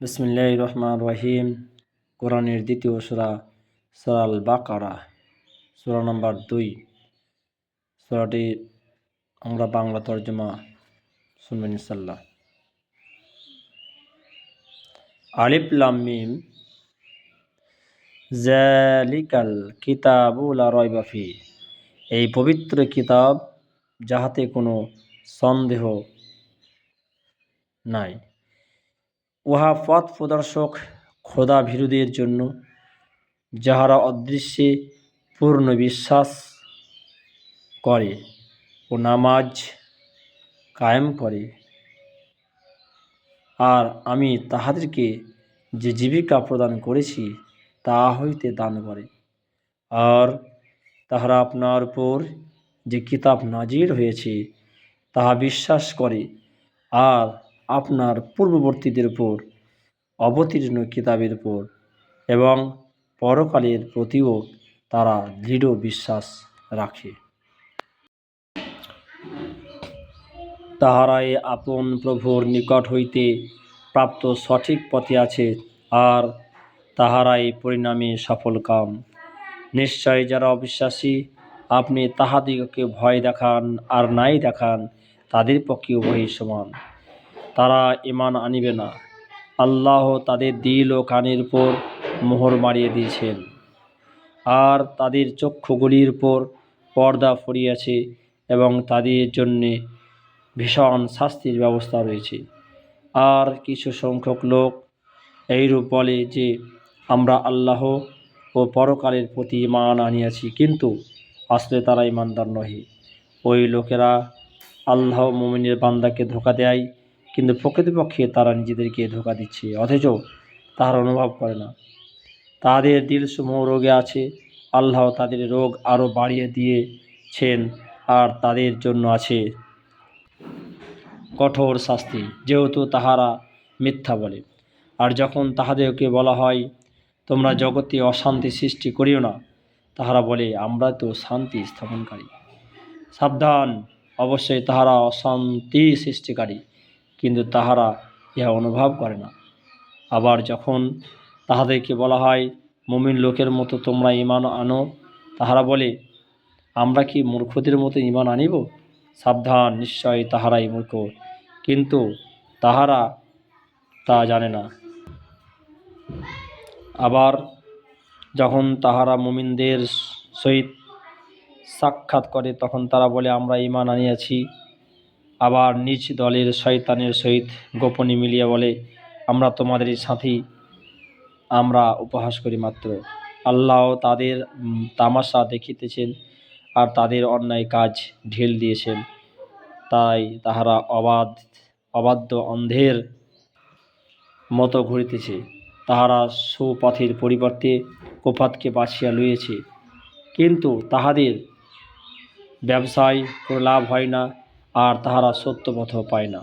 বিসমিল্লাহির রহমানির রহিম। কোরআনের দ্বিতীয় সূরা সূরা আল বাকারা, সূরা নম্বর 2। সূরাটি আমরা বাংলা তর্জমা শুনবেন ইনশাআল্লাহ। আলিফ লাম মিম। যালিকাল কিতাবু লা রাইবা ফি। এই পবিত্র কিতাব, যাহাতে কোনো সন্দেহ নাই। উহা পথ প্রদর্শক খোদা ভীরুদের জন্য, যাহারা অদৃশ্যে পূর্ণ বিশ্বাস করে ও নামাজ কায়েম করে, আর আমি তাহাদেরকে যে জীবিকা প্রদান করেছি তা হইতে দান করে। আর তাহারা আপনার উপর যে কিতাব নাজির হয়েছে তাহা বিশ্বাস করে, আর আপনার পূর্ববর্তীদের উপর অবতীর্ণ কিতাবের উপর এবং পরকালের প্রতিও তারা দৃঢ় বিশ্বাস রাখে। তাহারাই আপন প্রভুর নিকট হইতে প্রাপ্ত সঠিক পথে আছে, আর তাহারাই পরিণামে সফলকাম। নিশ্চয় যারা অবিশ্বাসী, আপনি তাহাদিগকে ভয় দেখান আর নাই দেখান, তাদের পক্ষে উভয়ই সমান। তারা ঈমান আনিবে না। আল্লাহ তাদের দিল ও কানের উপর মোহর মারিয়ে দিয়েছেন, আর তাদের চক্ষুগুলির উপর পর্দা পড়িয়াছে, এবং তাদের জন্যে ভীষণ শাস্তির ব্যবস্থা রয়েছে। আর কিছু সংখ্যক লোক এইরূপ বলে যে, আমরা আল্লাহ ও পরকালের প্রতি ঈমান আনিয়াছি, কিন্তু আসলে তারা ঈমানদার নহে। ওই লোকেরা আল্লাহ মুমিনের বান্দাকে ধোঁকা দেয়, কিন্তু প্রকৃতপক্ষে তারা নিজেদেরকে ধোঁকা দিচ্ছে, অথচ তাহারা অনুভব করে না। তাদের দিলসমূহ রোগে আছে, আল্লাহ তাদের রোগ আরও বাড়িয়ে দিয়েছেন, আর তাদের জন্য আছে কঠোর শাস্তি, যেহেতু তাহারা মিথ্যা বলে। আর যখন তাহাদেরকে বলা হয়, তোমরা জগতে অশান্তি সৃষ্টি করিও না, তাহারা বলে, আমরা তো শান্তি স্থাপনকারী। সাবধান, অবশ্যই তাহারা অশান্তি সৃষ্টিকারী, কিন্তু তাহারা ইহা অনুভব করে না। আবার যখন তাহাদেরকে বলা হয়, মুমিন লোকের মতো তোমরা ঈমান আনো, তাহারা বলে, আমরা কি মূর্খদের মতো ঈমান আনিব? সাবধান, নিশ্চয় তাহারাই মূর্খ, কিন্তু তাহারা তা জানে না। আবার যখন তাহারা মুমিনদের সহিত সাক্ষাৎ করে, তখন তারা বলে, আমরা ঈমান আনিয়াছি। আবার নিজ দলের শয়তানের সহিত গোপনে মিলিয়া বলে, আমরা তোমাদেরই সাথী, আমরা উপহাস করি মাত্র। আল্লাহ তাদের তামাশা দেখিতেছেন, আর তাদের অন্যায় কাজ ঢেল দিয়েছেন। তাই তাহারা অবাধ্য অন্ধের মতো ঘুরিতেছে। তাহারা সুপথের পরিবর্তে কুপথকে বাছিয়া লইয়াছে, কিন্তু তাহাদের ব্যবসায় কোনো লাভ হয় না, আর তাহারা সত্য পথ পায় না।